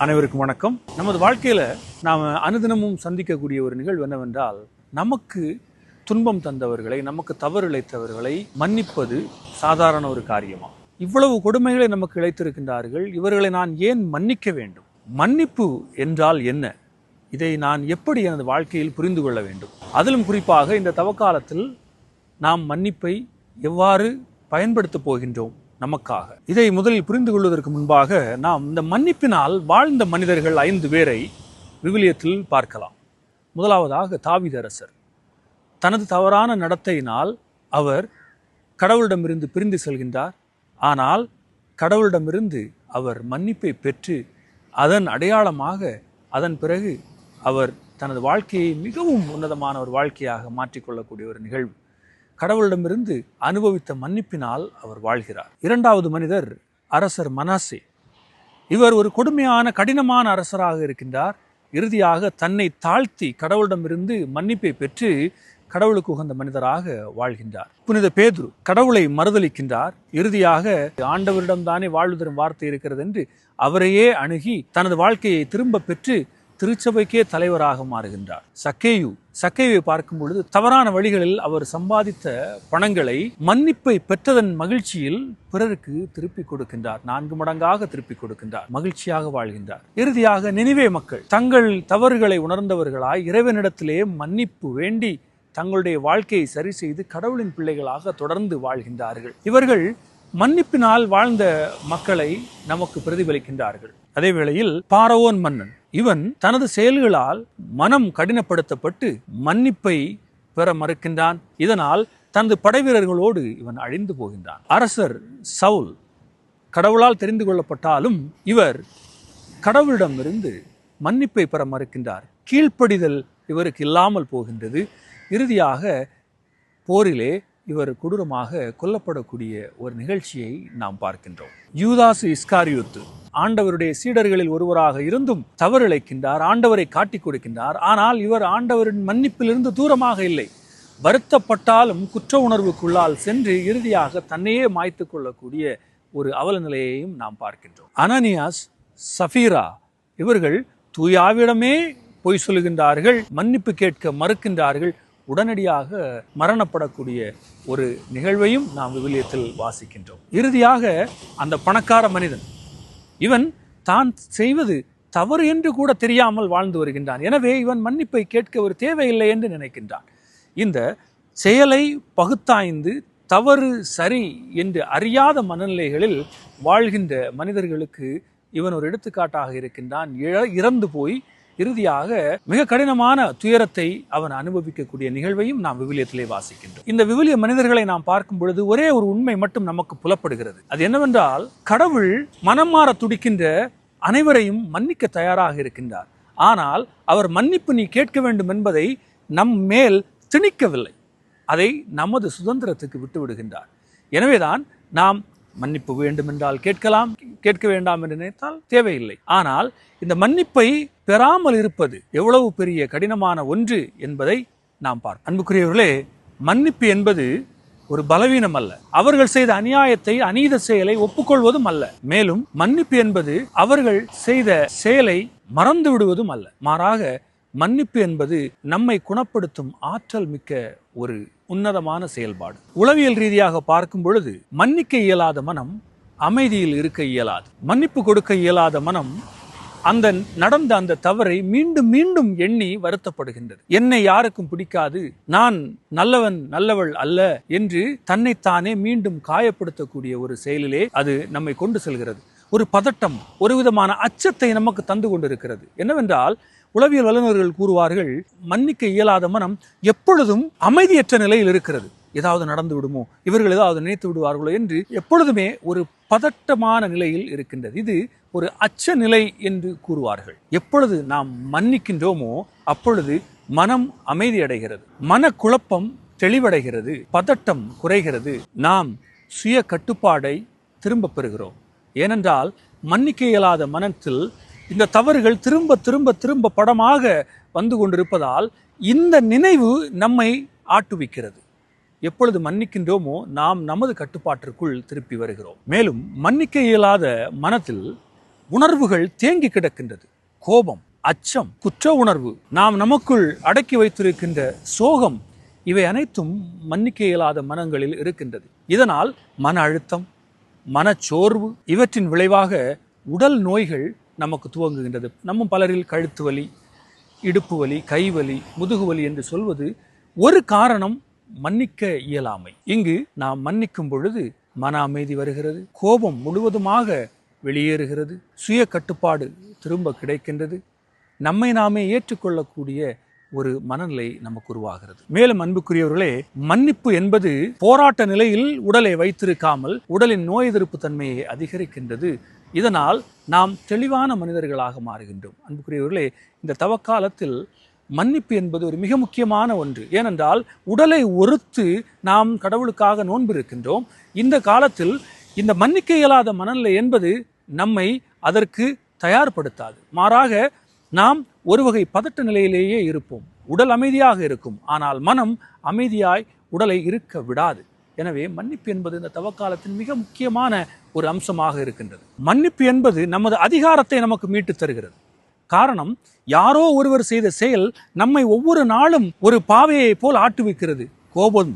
அனைவருக்கும் வணக்கம். நமது வாழ்க்கையில நாம் அனுதினமும் சந்திக்கக்கூடிய ஒரு நிகழ்வு என்னவென்றால், நமக்கு துன்பம் தந்தவர்களை, நமக்கு தவறு இழைத்தவர்களை மன்னிப்பது சாதாரண ஒரு காரியமா? இவ்வளவு கொடுமைகளை நமக்கு இழைத்திருக்கின்றார்கள், இவர்களை நான் ஏன் மன்னிக்க வேண்டும்? மன்னிப்பு என்றால் என்ன? இதை நான் எப்படி எனது வாழ்க்கையில் புரிந்து கொள்ள வேண்டும்? அதிலும் குறிப்பாக இந்த தவக்காலத்தில் நாம் மன்னிப்பை எவ்வாறு பயன்படுத்தப் போகின்றோம் நமக்காக? இதை முதலில் புரிந்து கொள்வதற்கு முன்பாக நாம் இந்த மன்னிப்பினால் வாழ்ந்த மனிதர்கள் 5 பேரை விவிலியத்தில் பார்க்கலாம். முதலாவதாக தாவீது அரசர். தனது தவறான நடத்தையினால் அவர் கடவுளிடமிருந்து பிரிந்து செல்கின்றார். ஆனால் கடவுளிடமிருந்து அவர் மன்னிப்பை பெற்று அதன் அடையாளமாக அதன் பிறகு அவர் தனது வாழ்க்கையை மிகவும் உன்னதமான ஒரு வாழ்க்கையாக மாற்றிக்கொள்ளக்கூடிய ஒரு நிகழ்வு. கடவுளிடமிருந்து அனுபவித்த மன்னிப்பினால் அவர் வாழ்கிறார். இரண்டாவது மனிதர் அரசர் மனாசே. இவர் ஒரு கொடுமையான கடினமான அரசராக இருக்கின்றார். இறுதியாக தன்னை தாழ்த்தி கடவுளிடமிருந்து மன்னிப்பை பெற்று கடவுளுக்கு உகந்த மனிதராக வாழ்கின்றார். புனித பேதுரு கடவுளை மறுதலிக்கின்றார். இறுதியாக ஆண்டவரிடம்தானே வாழ்வு தரும் வார்த்தை இருக்கிறது என்று அவரையே அணுகி தனது வாழ்க்கையை திரும்ப பெற்று திருச்சபைக்கே தலைவராக மாறுகின்றார். சக்கேயுவை பார்க்கும் பொழுது தவறான வழிகளில் அவர் சம்பாதித்த பணங்களை மன்னிப்பை பெற்றதன் மகிழ்ச்சியில் பிறருக்கு திருப்பி கொடுக்கின்றார். 4 மடங்காக திருப்பி கொடுக்கின்றார். மகிழ்ச்சியாக வாழ்கின்றார். இறுதியாக நினிவே மக்கள் தங்கள் தவறுகளை உணர்ந்தவர்களாய் இறைவனிடத்திலே மன்னிப்பு வேண்டி தங்களுடைய வாழ்க்கையை சரி செய்து கடவுளின் பிள்ளைகளாக தொடர்ந்து வாழ்கின்றார்கள். இவர்கள் மன்னிப்பினால் வாழ்ந்த மக்களை நமக்கு பிரதிபலிக்கின்றார்கள். அதே வேளையில் பாரவோன் மன்னன், இவன் தனது செயல்களால் மனம் கடினப்படுத்தப்பட்டு மன்னிப்பை பெற மறுக்கின்றான். இதனால் தனது படைவீரர்களோடு இவன் அழிந்து போகின்றான். அரசர் சவுல் கடவுளால் தெரிந்து கொள்ளப்பட்டாலும் இவர் கடவுளிடமிருந்து மன்னிப்பை பெற மறுக்கின்றார். கீழ்ப்படிதல் இவருக்கு இல்லாமல் போகின்றது. இறுதியாக போரிலே இவர் கொடூரமாக கொல்லப்படக்கூடிய ஒரு நிகழ்ச்சியை நாம் பார்க்கின்றோம். யூதாசு இஸ்காரியோத்து ஆண்டவருடைய சீடர்களில் ஒருவராக இருந்தும் தவறு இழைக்கின்றார். ஆண்டவரை காட்டிக் கொடுக்கின்றார். ஆனால் இவர் ஆண்டவரின் மன்னிப்பிலிருந்து தூரமாக இல்லை. வருத்தப்பட்டாலும் குற்ற உணர்வுக்குள்ளால் சென்று இறுதியாக தன்னையே மாய்த்து கொள்ளக்கூடிய ஒரு அவல நிலையையும் நாம் பார்க்கின்றோம். அனனியாஸ், சஃபீரா இவர்கள் தூயாவிடமே பொய் சொல்லுகின்றார்கள், மன்னிப்பு கேட்க மறுக்கின்றார்கள். உடனடியாக மரணப்படக்கூடிய ஒரு நிகழ்வையும் நாம் விவிலியத்தில் வாசிக்கின்றோம். இறுதியாக அந்த பணக்கார மனிதன், இவன் தான் செய்வது தவறு என்று கூட தெரியாமல் வாழ்ந்து வருகின்றான். எனவே இவன் மன்னிப்பை கேட்க ஒரு தேவையில்லை என்று நினைக்கின்றான். இந்த செயலை பகுத்தாய்ந்து தவறு சரி என்று அறியாத மனநிலைகளில் வாழ்கின்ற மனிதர்களுக்கு இவன் ஒரு எடுத்துக்காட்டாக இருக்கின்றான். இறந்து போய் இறுதியாக மிக கடினமான துயரத்தை அவன் அனுபவிக்கக்கூடிய நிகழ்வையும் நாம் விவிலியத்திலே வாசிக்கின்றோம். இந்த விவிலிய மனிதர்களை நாம் பார்க்கும் பொழுது ஒரே ஒரு உண்மை மட்டும் நமக்கு புலப்படுகிறது. அது என்னவென்றால், கடவுள் மனம் மாற துடிக்கின்ற அனைவரையும் மன்னிக்க தயாராக இருக்கின்றார். ஆனால் அவர் மன்னிப்பு நீ கேட்க வேண்டும் என்பதை நம் மேல் திணிக்கவில்லை. அதை நமது சுதந்திரத்துக்கு விட்டு விடுகின்றார். எனவேதான் நாம் மன்னிப்பு வேண்டும் என்றால் கேட்கலாம், கேட்க வேண்டாம் என்று நினைத்தால் தேவையில்லை. ஆனால் இந்த மன்னிப்பை பெறாமல் இருப்பது எவ்வளவு பெரிய கடினமான ஒன்று என்பதை நாம் பார்ப்போம். அன்புக்குரியவர்களே, மன்னிப்பு என்பது ஒரு பலவீனம் அல்ல. அவர்கள் செய்த அநியாயத்தை, அநீத செயலை ஒப்புக்கொள்வதும் அல்ல. மேலும் மன்னிப்பு என்பது அவர்கள் செய்த செயலை மறந்து விடுவதும் அல்ல. மாறாக மன்னிப்பு என்பது நம்மை குணப்படுத்தும் ஆற்றல் மிக்க ஒரு உன்னதமான செயல்பாடு. உளவியல் ரீதியாக பார்க்கும் பொழுது மன்னிக்க இயலாத மனம் அமைதியில் இருக்க இயலாது. மன்னிப்பு கொடுக்க இயலாத மனம் நடந்த அந்த தவறை மீண்டும் மீண்டும் எண்ணி வருத்தப்படுகின்றது. என்னை யாருக்கும் பிடிக்காது, நான் நல்லவன் நல்லவள் அல்ல என்று தன்னைத்தானே மீண்டும் காயப்படுத்தக்கூடிய ஒரு செயலிலே அது நம்மை கொண்டு செல்கிறது. ஒரு பதட்டம், ஒரு விதமான அச்சத்தை நமக்கு தந்து கொண்டிருக்கிறது. என்னவென்றால், உளவியல் வல்லுநர்கள் கூறுவார்கள், மன்னிக்க இயலாத மனம் எப்பொழுதும் அமைதியற்ற நிலையில் இருக்கிறது. ஏதாவது நடந்து விடுமோ, இவர்கள் ஏதாவது நினைத்து விடுவார்களோ என்று எப்பொழுதுமே ஒரு பதட்டமான நிலையில் இருக்கின்றது. இது ஒரு அச்ச நிலை என்று கூறுவார்கள். எப்பொழுது நாம் மன்னிக்கின்றோமோ அப்பொழுது மனம் அமைதி அடைகிறது, மனக்குழப்பம் தெளிவடைகிறது, பதட்டம் குறைகிறது, நாம் சுய கட்டுப்பாடை திரும்ப பெறுகிறோம். ஏனென்றால் மன்னிக்க இயலாத மனத்தில் இந்த தவறுகள் திரும்ப திரும்ப திரும்ப படமாக வந்து கொண்டிருப்பதால் இந்த நினைவு நம்மை ஆட்டுவிக்கிறது. எப்பொழுது மன்னிக்கின்றோமோ நாம் நமது கட்டுப்பாட்டிற்குள் திருப்பி வருகிறோம். மேலும் மன்னிக்க இயலாத மனத்தில் உணர்வுகள் தேங்கி கிடக்கின்றது. கோபம், அச்சம், குற்ற உணர்வு, நாம் நமக்குள் அடக்கி வைத்திருக்கின்ற சோகம், இவை அனைத்தும் மன்னிக்க இயலாத மனங்களில் இருக்கின்றது. இதனால் மன அழுத்தம், மனச்சோர்வு, இவற்றின் விளைவாக உடல் நோய்கள் நமக்கு துவங்குகின்றது. நம்ம பலரில் கழுத்து வலி, இடுப்பு வலி, கைவலி, முதுகுவலி என்று சொல்வது ஒரு காரணம் மன்னிக்க இயலாமை. இங்கு நாம் மன்னிக்கும் பொழுது மன அமைதி வருகிறது, கோபம் முழுவதுமாக வெளியேறுகிறது, சுய கட்டுப்பாடு திரும்ப கிடைக்கின்றது, நம்மை நாமே ஏற்றுக்கொள்ளக்கூடிய ஒரு மனநிலை நமக்கு உருவாகிறது. மேலும் அன்புக்குரியவர்களே, மன்னிப்பு என்பது போராட்ட நிலையில் உடலை வைத்திருக்காமல் உடலின் நோய் எதிர்ப்பு தன்மையை அதிகரிக்கின்றது. இதனால் நாம் தெளிவான மனிதர்களாக மாறுகின்றோம். அன்புக்குரியவர்களே, இந்த தவக்காலத்தில் மன்னிப்பு என்பது ஒரு மிக முக்கியமான ஒன்று. ஏனென்றால் உடலை ஒருத்து நாம் கடவுளுக்காக நோன்பு இருக்கின்றோம். இந்த காலத்தில் இந்த மன்னிக்க இயலாத மனநிலை என்பது நம்மை அதற்கு தயார்படுத்தாது. மாறாக நாம் ஒரு வகை பதட்ட நிலையிலேயே இருப்போம். உடல் அமைதியாக இருக்கும், ஆனால் மனம் அமைதியாய் உடலை இருக்க விடாது. எனவே மன்னிப்பு என்பது இந்த தவக்காலத்தின் மிக முக்கியமான ஒரு அம்சமாக இருக்கின்றது. மன்னிப்பு என்பது நமது அதிகாரத்தை நமக்கு மீட்டு தருகிறது. காரணம், யாரோ ஒருவர் செய்த செயல் நம்மை ஒவ்வொரு நாளும் ஒரு பாவையை போல் ஆட்டுவிக்கிறது. கோபம்,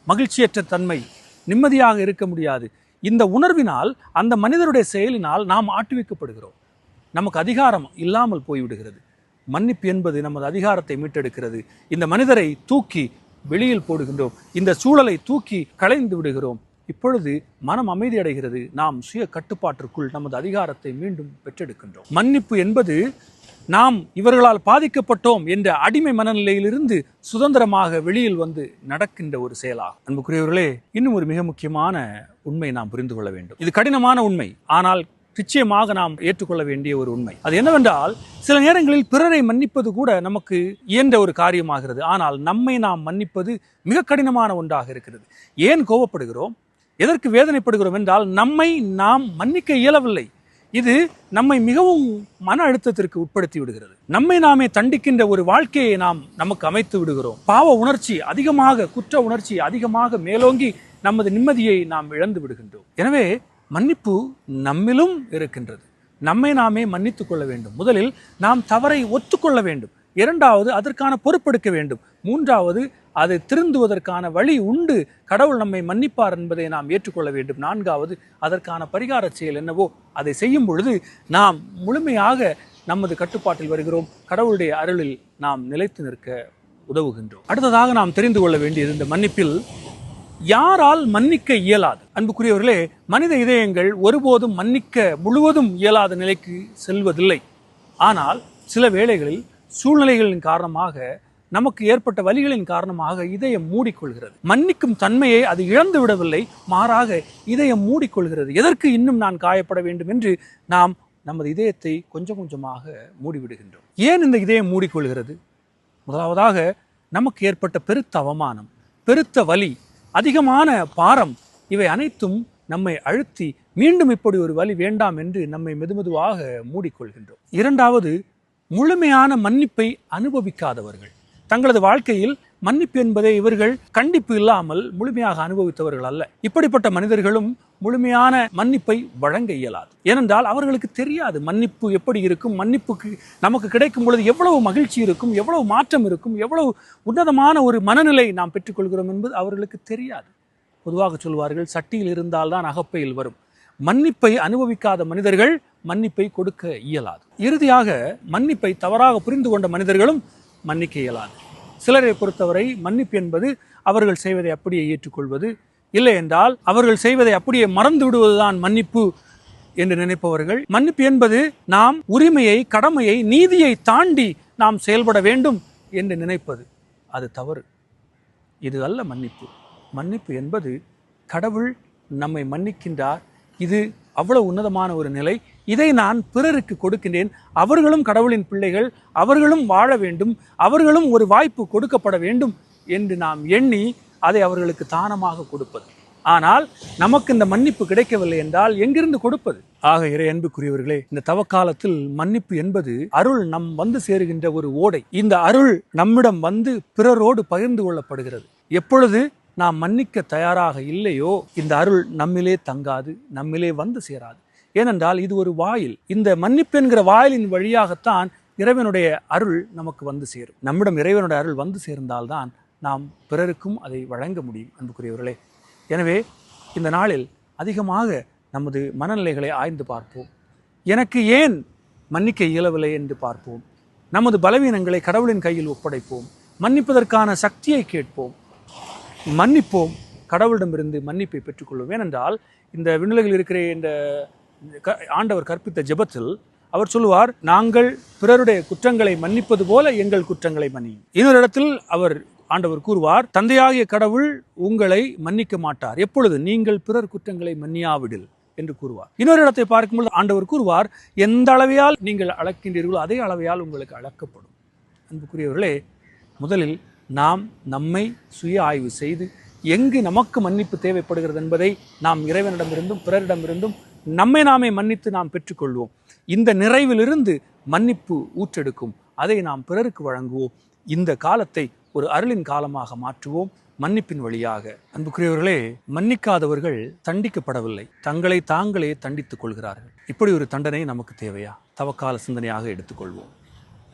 மகிழ்ச்சியற்ற தன்மை, நிம்மதியாக இருக்க முடியாது. இந்த உணர்வினால், அந்த மனிதருடைய செயலினால் நாம் ஆட்டுவிக்கப்படுகிறோம். நமக்கு அதிகாரம் இல்லாமல் போய்விடுகிறது. மன்னிப்பு என்பது நமது அதிகாரத்தை மீட்டெடுக்கிறது. இந்த மனிதரை தூக்கி வெளியில் போடுகின்றோம், இந்த சூழலை தூக்கி களைந்து விடுகிறோம். இப்பொழுது மனம் அமைதி அடைகிறது. நாம் சுய கட்டுப்பாட்டிற்குள் நமது அதிகாரத்தை மீண்டும் பெற்றெடுக்கின்றோம். மன்னிப்பு என்பது நாம் இவர்களால் பாதிக்கப்பட்டோம் என்ற அடிமை மனநிலையிலிருந்து சுதந்திரமாக வெளியில் வந்து நடக்கின்ற ஒரு செயலாகும். அன்புக்குரியவர்களே, இன்னும் ஒரு மிக முக்கியமான உண்மை நாம் புரிந்து கொள்ள வேண்டும். இது கடினமான உண்மை, ஆனால் நிச்சயமாக நாம் ஏற்றுக்கொள்ள வேண்டிய ஒரு உண்மை. அது என்னவென்றால், சில நேரங்களில் பிறரை மன்னிப்பது கூட நமக்கு இயன்ற ஒரு காரியமாகிறது. ஆனால் நம்மை நாம் மன்னிப்பது மிக கடினமான ஒன்றாக இருக்கிறது. ஏன் கோபப்படுகிறோம், எதற்கு வேதனைப்படுகிறோம் என்றால், நம்மை நாம் மன்னிக்க இயலவில்லை. இது நம்மை மிகவும் மன அழுத்தத்திற்கு உட்படுத்தி விடுகிறது. நம்மை நாமே தண்டிக்கின்ற ஒரு வாழ்க்கையை நாம் நமக்கு அமைத்து விடுகிறோம். பாவ உணர்ச்சி அதிகமாக, குற்ற உணர்ச்சி அதிகமாக மேலோங்கி நமது நிம்மதியை நாம் இழந்து விடுகின்றோம். எனவே மன்னிப்பு நம்மிலும் இருக்கின்றது. நம்மை நாமே மன்னித்துக் கொள்ள வேண்டும். முதலில் நாம் தவறை ஒத்துக்கொள்ள வேண்டும். இரண்டாவது, அதற்கான பொறுப்பெடுக்க வேண்டும். மூன்றாவது, அதை திருந்துவதற்கான வழி உண்டு, கடவுள் நம்மை மன்னிப்பார் என்பதை நாம் ஏற்றுக்கொள்ள வேண்டும். நான்காவது, அதற்கான பரிகார செயல் என்னவோ அதை செய்யும் பொழுது நாம் முழுமையாக நமது கட்டுப்பாட்டில் வருகிறோம். கடவுளுடைய அருளில் நாம் நிலைத்து நிற்க உதவுகின்றோம். அடுத்ததாக நாம் தெரிந்து கொள்ள வேண்டியது, இந்த மன்னிப்பில் யாரால் மன்னிக்க இயலாது. அன்புக்குரியவர்களே, மனித இதயங்கள் ஒருபோதும் மன்னிக்க முழுவதும் இயலாத நிலைக்கு செல்வதில்லை. ஆனால் சில வேளைகளில் சூழ்நிலைகளின் காரணமாக, நமக்கு ஏற்பட்ட வலிகளின் காரணமாக இதயம் மூடிக்கொள்கிறது. மன்னிக்கும் தன்மையை அது இழந்து விடவில்லை, மாறாக இதயம் மூடிக்கொள்கிறது. எதற்கு இன்னும் நான் காயப்பட வேண்டும் என்று நாம் நமது இதயத்தை கொஞ்சம் கொஞ்சமாக மூடிவிடுகின்றோம். ஏன் இந்த இதயம் மூடிக்கொள்கிறது? முதலாவதாக, நமக்கு ஏற்பட்ட பெருத்த அவமானம், பெருத்த வலி, அதிகமான பாரம், இவை அனைத்தும் நம்மை அழுத்தி மீண்டும் இப்படி ஒரு வலி வேண்டாம் என்று நம்மை மெதுமெதுவாக மூடிக்கொள்கின்றோம். இரண்டாவது, முழுமையான மன்னிப்பை அனுபவிக்காதவர்கள். தங்களது வாழ்க்கையில் மன்னிப்பு என்பதை இவர்கள் கண்டிப்பு இல்லாமல் முழுமையாக அனுபவித்தவர்கள் அல்ல. இப்படிப்பட்ட மனிதர்களும் முழுமையான மன்னிப்பை வழங்க இயலாது. ஏனென்றால் அவர்களுக்கு தெரியாது மன்னிப்பு எப்படி இருக்கும், மன்னிப்புக்கு நமக்கு கிடைக்கும் பொழுது எவ்வளவு மகிழ்ச்சி இருக்கும், எவ்வளவு மாற்றம் இருக்கும், எவ்வளவு உன்னதமான ஒரு மனநிலை நாம் பெற்றுக்கொள்கிறோம் என்பது அவர்களுக்கு தெரியாது. பொதுவாக சொல்வார்கள், சட்டியில் இருந்தால்தான் அகப்பையில் வரும். மன்னிப்பை அனுபவிக்காத மனிதர்கள் மன்னிப்பை கொடுக்க இயலாது. இறுதியாக, மன்னிப்பை தவறாக புரிந்து கொண்ட மனிதர்களும் மன்னிக்க இயலாது. சிலரை பொறுத்தவரை மன்னிப்பு என்பது அவர்கள் செய்வதை அப்படியே ஏற்றுக்கொள்வது, இல்லை என்றால் அவர்கள் செய்வதை அப்படியே மறந்து விடுவதுதான் மன்னிப்பு என்று நினைப்பவர்கள். மன்னிப்பு என்பது நாம் உரிமையை, கடமையை, நீதியை தாண்டி நாம் செயல்பட வேண்டும் என்று நினைப்பது. அது தவறு. இது அல்ல மன்னிப்பு. மன்னிப்பு என்பது கடவுள் நம்மை மன்னிக்கின்றார், இது அவ்வளவு உன்னதமான ஒரு நிலை. இதை நான் பிறருக்கு கொடுக்கின்றேன். அவர்களும் கடவுளின் பிள்ளைகள், அவர்களும் வாழ வேண்டும், அவர்களும் ஒரு வாய்ப்பு கொடுக்கப்பட வேண்டும் என்று நாம் எண்ணி அதை அவர்களுக்கு தானமாக கொடுப்பது. ஆனால் நமக்கு இந்த மன்னிப்பு கிடைக்கவில்லை என்றால் எங்கிருந்து கொடுப்பது? ஆக இறை அன்புக்குரியவர்களே, இந்த தவக்காலத்தில் மன்னிப்பு என்பது அருள் நம் வந்து சேருகின்ற ஒரு ஓடை. இந்த அருள் நம்மிடம் வந்து பிறரோடு பகிர்ந்து கொள்ளப்படுகிறது. எப்பொழுது நாம் மன்னிக்க தயாராக இல்லையோ, இந்த அருள் நம்மிலே தங்காது, நம்மிலே வந்து சேராது. ஏனென்றால் இது ஒரு வாயில். இந்த மன்னிப்பு என்கிற வாயிலின் வழியாகத்தான் இறைவனுடைய அருள் நமக்கு வந்து சேரும். நம்மிடம் இறைவனுடைய அருள் வந்து சேர்ந்தால்தான் நாம் பிறருக்கும் அதை வழங்க முடியும். அன்புக்குரியவர்களே, எனவே இந்த நாளில் அதிகமாக நமது மனநிலைகளை ஆய்ந்து பார்ப்போம். எனக்கு ஏன் மன்னிக்க இயலவில்லை என்று பார்ப்போம். நமது பலவீனங்களை கடவுளின் கையில் ஒப்படைப்போம். மன்னிப்பதற்கான சக்தியை கேட்போம். மன்னிப்போம், கடவுளிடமிருந்து மன்னிப்பை பெற்றுக்கொள்வோம். ஏனென்றால் இந்த விண்ணுலகில் இருக்கிற இந்த ஆண்டவர் கற்பித்த ஜெபத்தில் அவர் சொல்லுவார், நாங்கள் பிறருடைய குற்றங்களை மன்னிப்பது போல எங்கள் குற்றங்களை மன்னியும். இன்னொரு இடத்தில் ஆண்டவர் கூறுவார், தந்தையாகிய கடவுள் உங்களை மன்னிக்க மாட்டார் எப்பொழுது நீங்கள் பிறர் குற்றங்களை மன்னியாவிடில் என்று கூறுவார். இன்னொரு இடத்தை பார்க்கும்போது ஆண்டவர் கூறுவார், எந்த அளவையால் நீங்கள் அளக்கின்றீர்களோ அதே அளவையால் உங்களுக்கு அளக்கப்படும். அன்புக்குரியவர்களே, முதலில் நாம் நம்மை சுய ஆய்வு செய்து எங்கு நமக்கு மன்னிப்பு தேவைப்படுகிறது என்பதை நாம் இறைவனிடமிருந்தும் பிறரிடமிருந்தும் நம்மை நாமே மன்னித்து நாம் பெற்றுக்கொள்வோம். இந்த நிறைவிலிருந்து மன்னிப்பு ஊற்றெடுக்கும். அதை நாம் பிறருக்கு வழங்குவோம். இந்த காலத்தை ஒரு அருளின் காலமாக மாற்றுவோம், மன்னிப்பின் வழியாக. அன்புக்குரியவர்களே, மன்னிக்காதவர்கள் தண்டிக்கப்படவில்லை, தங்களை தாங்களே தண்டித்துக் கொள்கிறார்கள். இப்படி ஒரு தண்டனை நமக்கு தேவையா? தவக்கால சிந்தனையாக எடுத்துக்கொள்வோம்.